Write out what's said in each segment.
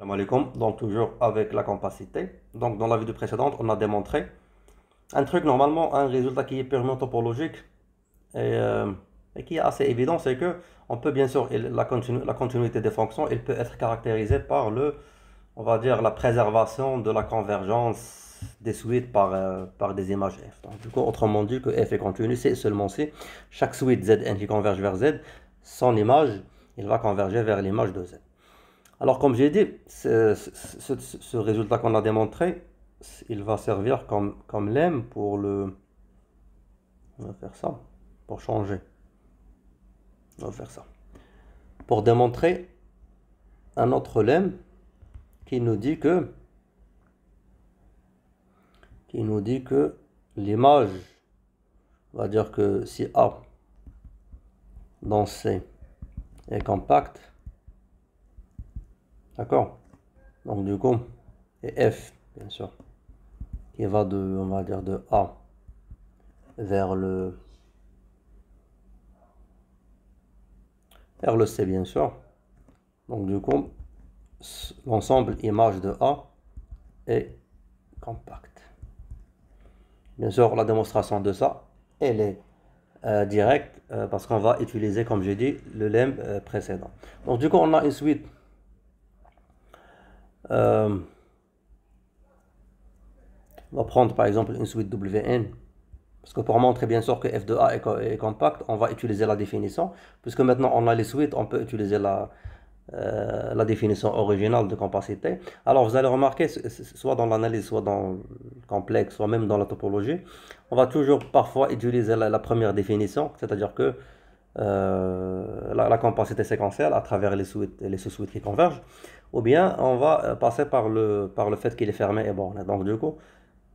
Salam alaikum. Donc toujours avec la compacité. Donc dans la vidéo précédente, on a démontré un truc normalement, un résultat qui est purement topologique et, euh, et qui est assez évident, c'est que on peut bien sûr la continuité des fonctions, elle peut être caractérisée par on va dire la préservation de la convergence des suites par des images f. Donc du coup, autrement dit que f est continu, c'est seulement si chaque suite Zn qui converge vers Z, son image, il va converger vers l'image de Z. Alors, comme j'ai dit, ce résultat qu'on a démontré, il va servir comme lemme pour le... On va faire ça, pour changer. On va faire ça. Pour démontrer un autre lemme qui nous dit que l'image, on va dire que si A dans C est compacte, d'accord? Donc du coup, et F, bien sûr, qui va on va dire de A vers le C, bien sûr. Donc du coup, l'ensemble image de A est compact. Bien sûr, la démonstration de ça, elle est directe parce qu'on va utiliser, comme j'ai dit, le lemme précédent. Donc du coup, on a une suite. On va prendre par exemple une suite Wn. Parce que pour montrer bien sûr que f de a est compact, on va utiliser la définition. Puisque maintenant on a les suites, on peut utiliser la définition originale de compacité. Alors vous allez remarquer, soit dans l'analyse, soit dans le complexe, soit même dans la topologie, on va toujours parfois utiliser la première définition, c'est-à-dire que la compacité séquentielle à travers les suites et les sous-suites qui convergent, ou bien on va passer par le fait qu'il est fermé et borné. Donc du coup,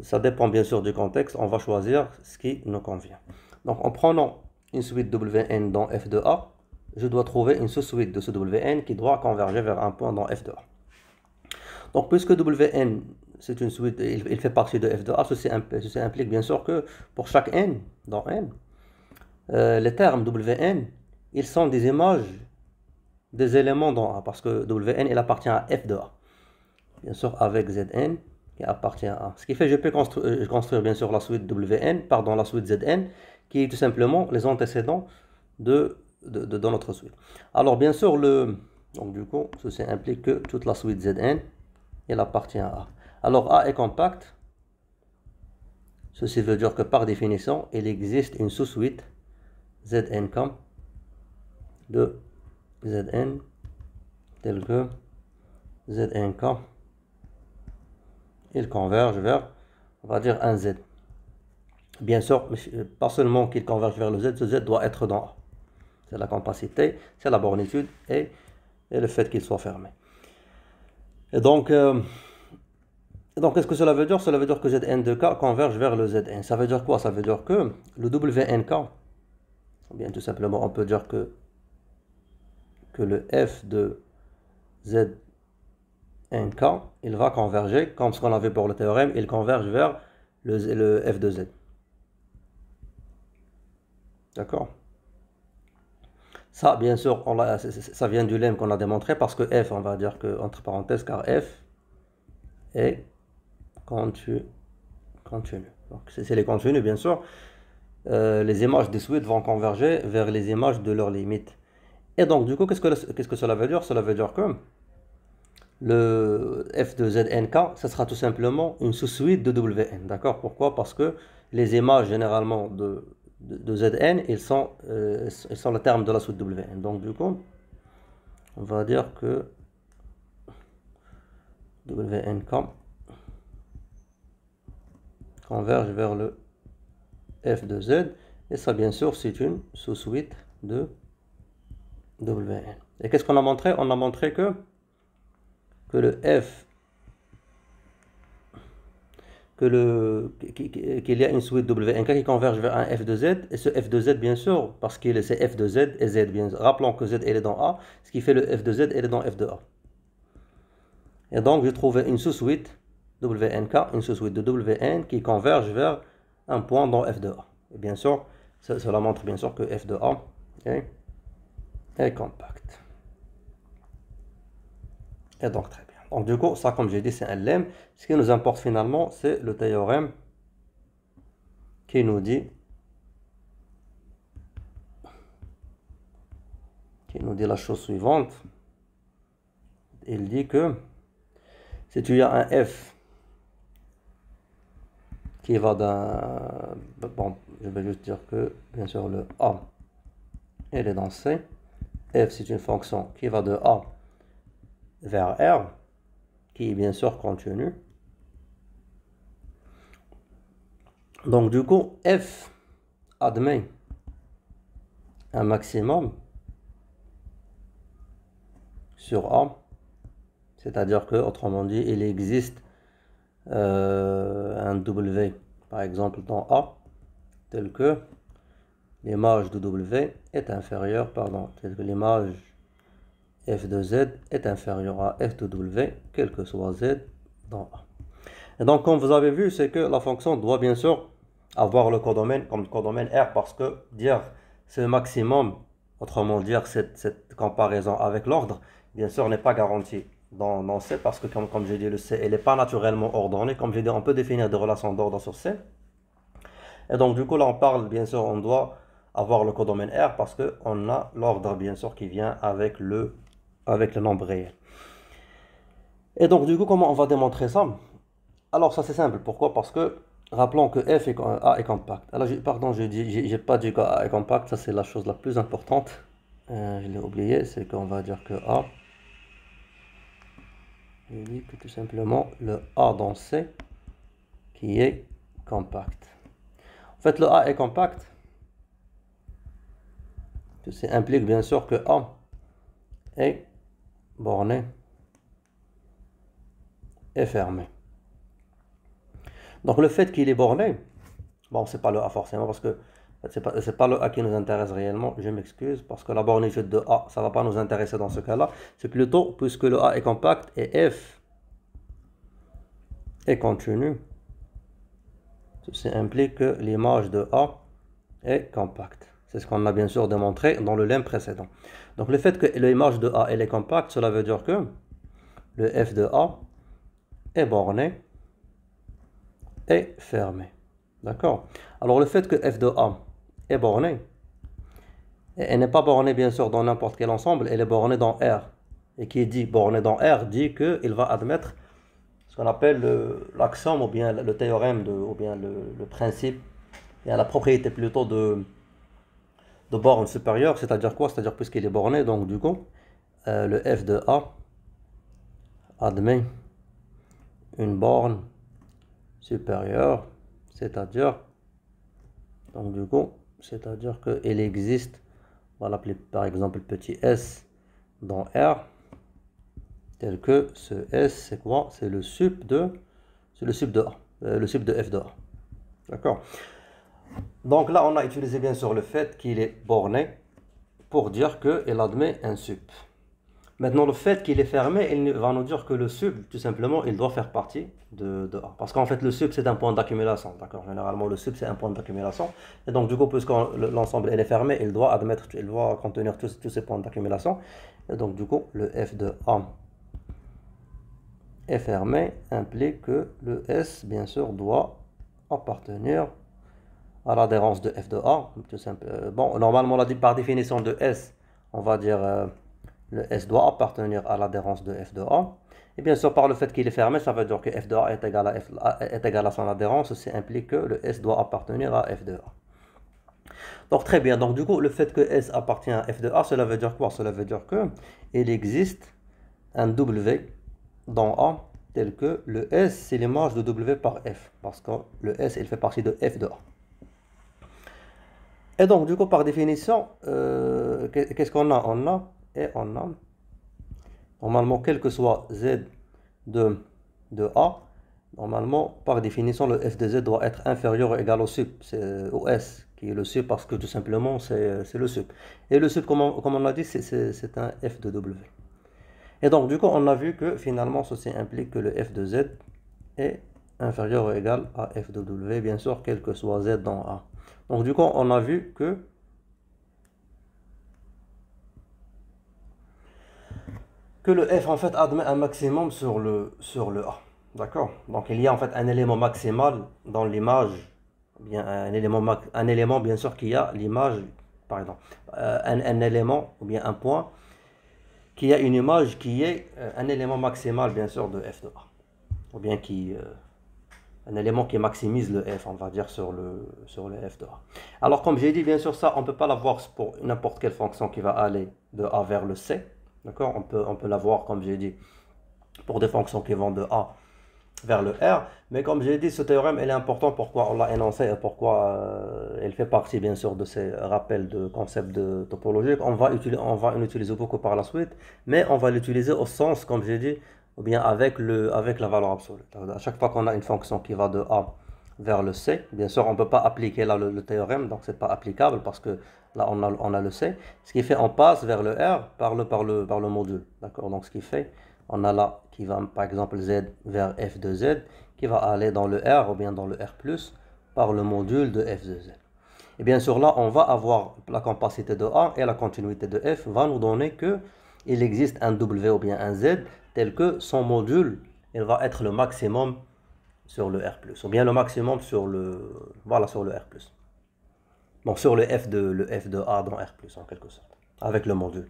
ça dépend bien sûr du contexte, on va choisir ce qui nous convient. Donc en prenant une suite Wn dans f de a, je dois trouver une sous-suite de ce Wn qui doit converger vers un point dans f de a. Donc puisque Wn c'est une suite, il fait partie de f de a, ceci implique bien sûr que pour chaque n dans n, les termes Wn, ils sont des images des éléments dans a, parce que Wn il appartient à f de a. Bien sûr avec Zn qui appartient à A. Ce qui fait que je peux construire bien sûr la suite Wn, pardon, la suite Zn, qui est tout simplement les antécédents de notre suite. Alors bien sûr, donc du coup, ceci implique que toute la suite Zn, elle appartient à A. Alors A est compact. Ceci veut dire que par définition, il existe une sous-suite Znk de Zn tel que Znk, il converge vers, on va dire, un Z. Bien sûr, pas seulement qu'il converge vers le Z, ce Z doit être dans A. C'est la compacité, c'est la bornitude et le fait qu'il soit fermé. Et donc qu'est-ce que cela veut dire? Cela veut dire que Zn de K converge vers le Zn. Ça veut dire quoi? Ça veut dire que le Wnk, ou bien tout simplement on peut dire que le f de Znk, il va converger, comme ce qu'on avait pour le théorème, il converge vers le f de Z. D'accord? Ça, bien sûr, ça vient du lemme qu'on a démontré parce que f, on va dire que, entre parenthèses, car f est continu. Donc, c'est les continus, bien sûr. Les images des suites vont converger vers les images de leurs limites. Et donc, du coup, qu'est-ce que cela veut dire? Cela veut dire que le f de Znk, ce sera tout simplement une sous-suite de Wn. D'accord? Pourquoi? Parce que les images, généralement, de Zn, ils sont le terme de la suite Wn. Donc, du coup, on va dire que Wnk converge vers le f de Z. Et ça, bien sûr, c'est une sous-suite de Wn. Et qu'est-ce qu'on a montré? On a montré que le f, qu'il y a une suite Wnk qui converge vers un f de Z. Et ce f de Z, bien sûr, parce que c'est f de Z et Z, bien sûr. Rappelons que Z, elle est dans A, ce qui fait le f de Z, elle est dans f de A. Et donc, j'ai trouvé une sous-suite Wnk, une sous-suite de Wn qui converge vers un point dans f de A. Et bien sûr, cela montre bien sûr que f de A est compact. Et donc, très bien. Donc, du coup, ça, comme j'ai dit, c'est un lemme. Ce qui nous importe finalement, c'est le théorème qui nous dit la chose suivante. Il dit que si tu as un f qui va d'un... Bon, je vais juste dire que, bien sûr, le a, elle est dans C. F, c'est une fonction qui va de A vers R, qui est bien sûr continue. Donc, du coup, F admet un maximum sur A, c'est-à-dire que, autrement dit, il existe un W, par exemple, dans A, tel que l'image de W est inférieure, tel que l'image f de z est inférieure à f de W, quel que soit z dans A. Et donc, comme vous avez vu, c'est que la fonction doit bien sûr avoir le codomaine comme codomaine R, parce que dire ce maximum, autrement dire cette comparaison avec l'ordre, bien sûr, n'est pas garantie dans C, parce que comme j'ai dit, le C, elle n'est pas naturellement ordonnée. Comme j'ai dit, on peut définir des relations d'ordre sur C. Et donc, du coup, là, on parle, bien sûr, on doit avoir le codomaine R, parce qu'on a l'ordre, bien sûr, qui vient avec le nombre réel. Et donc, du coup, comment on va démontrer ça? Alors, ça, c'est simple. Pourquoi? Parce que, rappelons que A est compact. Alors, pardon, j'ai pas dit que A est compact. Ça, c'est la chose la plus importante. Je l'ai oublié. C'est qu'on va dire que A. Je dis que tout simplement, le A dans C qui est compact. En fait, le A est compact. Ça implique bien sûr que A est borné et fermé. Donc, le fait qu'il est borné, bon, c'est pas le A forcément, parce que c'est pas le A qui nous intéresse réellement. Je m'excuse, parce que la bornitude de A, ça va pas nous intéresser dans ce cas-là. C'est plutôt, puisque le A est compact et F est continu, ceci implique que l'image de A est compacte. C'est ce qu'on a bien sûr démontré dans le lemme précédent. Donc, le fait que l'image de A elle est compacte, cela veut dire que le F de A est borné et fermé. D'accord? Alors, le fait que F de A est bornée, elle n'est pas bornée bien sûr dans n'importe quel ensemble, elle est bornée dans R. Et qui dit bornée dans R dit qu'il va admettre ce qu'on appelle l'axiome ou bien le théorème ou bien le principe, et la propriété plutôt de borne supérieure, c'est-à-dire quoi? C'est-à-dire puisqu'il est borné, donc du coup, le F de A admet une borne supérieure, c'est-à-dire, donc du coup, c'est-à-dire qu'il existe, on va l'appeler par exemple petit s dans R, tel que ce s, c'est quoi? C'est le sup de A, le sup de f de A. D'accord? Donc là, on a utilisé bien sûr le fait qu'il est borné pour dire qu'il admet un sup. Maintenant, le fait qu'il est fermé, il va nous dire que le sub, tout simplement, il doit faire partie de A. Parce qu'en fait, le sub, c'est un point d'accumulation. D'accord? Généralement, le sub, c'est un point d'accumulation. Et donc, du coup, puisque l'ensemble est fermé, il doit contenir tous ces points d'accumulation. Et donc, du coup, le f de A est fermé, implique que le S, bien sûr, doit appartenir à l'adhérence de f de A. Tout simple. Bon, normalement, on a dit par définition de S, on va dire... le S doit appartenir à l'adhérence de f de A. Et bien sûr, par le fait qu'il est fermé, ça veut dire que f de A est égal à son adhérence. Ceci implique que le S doit appartenir à f de A. Donc très bien, donc du coup, le fait que S appartient à f de A, cela veut dire quoi? Cela veut dire qu'il existe un W dans A, tel que le S, c'est l'image de W par F. Parce que le S, il fait partie de f de A. Et donc, du coup, par définition, qu'est-ce qu'on a? On a, normalement, quel que soit Z de A, normalement, par définition, le f de Z doit être inférieur ou égal au sup, au S, qui est le sup parce que tout simplement, c'est le sup. Et le sup, comme on l'a dit, c'est un f de W. Et donc, du coup, on a vu que finalement, ceci implique que le f de Z est inférieur ou égal à f de W, bien sûr, quel que soit Z dans A. Donc, du coup, on a vu que que le f en fait admet un maximum sur le A. D'accord? Donc il y a en fait un élément maximal dans l'image, bien un élément bien sûr qui a l'image, par exemple, un élément ou bien un point qui a une image qui est un élément maximal bien sûr de f de A. Ou bien un élément qui maximise le f, on va dire, sur le f de A. Alors comme j'ai dit, bien sûr ça, on ne peut pas l'avoir pour n'importe quelle fonction qui va aller de A vers le C. D'accord? On peut l'avoir, comme j'ai dit, pour des fonctions qui vont de A vers le R. Mais comme j'ai dit, ce théorème, il est important. Pourquoi on l'a énoncé et pourquoi il fait partie, bien sûr, de ces rappels de concepts de topologique. On va l'utiliser beaucoup par la suite, mais on va l'utiliser au sens, comme j'ai dit, ou bien avec la valeur absolue. À chaque fois qu'on a une fonction qui va de A vers le C, bien sûr, on ne peut pas appliquer là le théorème, donc c'est pas applicable parce que là, on a le C. Ce qui fait, on passe vers le R par le module. D'accord? Donc, ce qui fait, on a là qui va, par exemple, Z vers F de Z, qui va aller dans le R ou bien dans le R+, par le module de F de Z. Et bien sûr, là, on va avoir la compacité de A et la continuité de F va nous donner que il existe un W ou bien un Z tel que son module, il va être le maximum sur le R+, ou bien le maximum sur voilà, sur le R+. Donc sur le F de A dans R+, en quelque sorte, avec le module.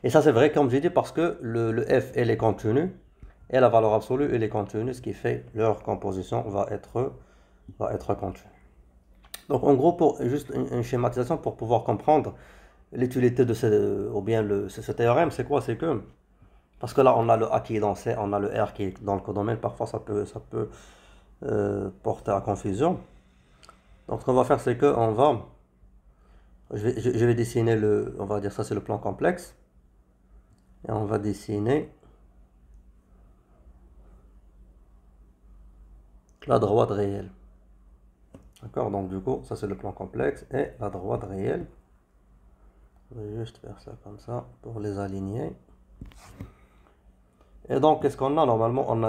Et ça c'est vrai, comme j'ai dit, parce que le F, elle est continue, et la valeur absolue, elle est continue, ce qui fait leur composition va être continue. Donc en gros, pour juste une schématisation pour pouvoir comprendre l'utilité de ce théorème, c'est quoi? C'est que, parce que là on a le A qui est dans C, on a le R qui est dans le codomaine, parfois ça peut porter à confusion. Donc ce qu'on va faire, c'est que je vais dessiner on va dire ça c'est le plan complexe. Et on va dessiner la droite réelle. D'accord, donc du coup, ça c'est le plan complexe et la droite réelle. Je vais juste faire ça comme ça pour les aligner. Et donc, qu'est-ce qu'on a? Normalement, on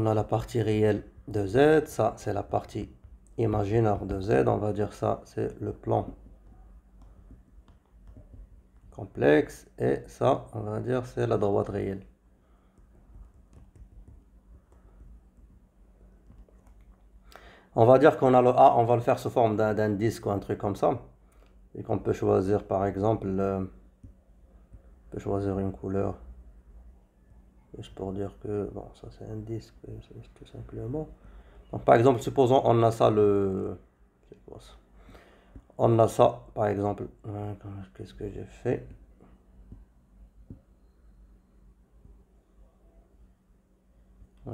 a la partie réelle de Z. Ça, c'est la partie imaginaire de Z. On va dire ça, c'est le plan complexe. Et ça, on va dire, c'est la droite réelle. On va dire qu'on a le A, on va le faire sous forme d'un disque ou un truc comme ça. Et qu'on peut choisir, par exemple, on peut choisir une couleur. Juste pour dire que, bon, ça c'est un disque, tout simplement. Donc, par exemple, supposons on a ça, c'est quoi ça? On a ça, par exemple, qu'est-ce que j'ai fait?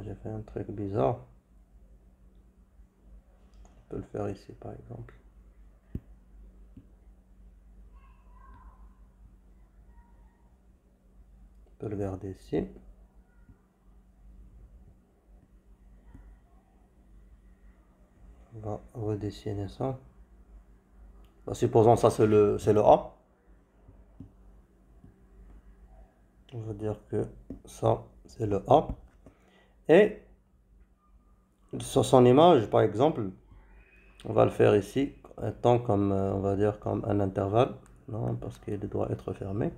J'ai fait un truc bizarre. Je peux le faire ici, par exemple. Je peux le garder ici. On va redessiner ça. Bah, supposons ça c'est le A. On va dire que ça c'est le A. Et sur son image, par exemple, on va le faire ici, étant comme, on va dire, comme un intervalle. Non, parce qu'il doit être fermé.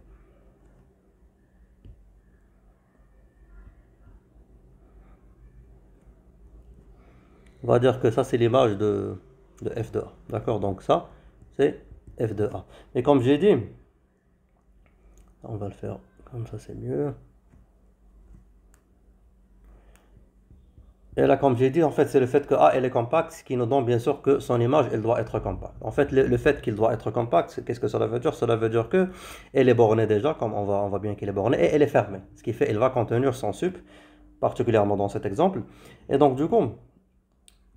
On va dire que ça, c'est l'image de f de A. D'accord? Donc ça, c'est f de A. Et comme j'ai dit, on va le faire comme ça, c'est mieux. Et là, comme j'ai dit, en fait, c'est le fait que A, elle est compacte, ce qui nous donne bien sûr que son image, elle doit être compacte. En fait, le fait qu'il doit être compacte, qu'est-ce que cela veut dire? Cela veut dire que elle est bornée déjà, comme on voit bien qu'elle est bornée, et elle est fermée. Ce qui fait qu'elle va contenir son sup, particulièrement dans cet exemple. Et donc, du coup,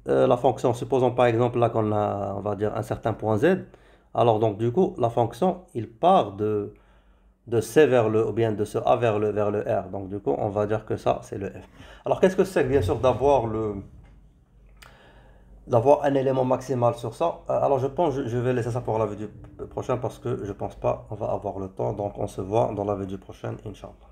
la fonction, supposons par exemple là qu'on a, on va dire, un certain point Z. Alors, donc, du coup, la fonction, il part de C vers ou bien de ce A vers le R. Donc, du coup, on va dire que ça, c'est le F. Alors, qu'est-ce que c'est, bien sûr, d'avoir un élément maximal sur ça? Alors, je pense, je vais laisser ça pour la vidéo prochaine parce que je pense pas on va avoir le temps. Donc, on se voit dans la vidéo prochaine, Inch'Allah.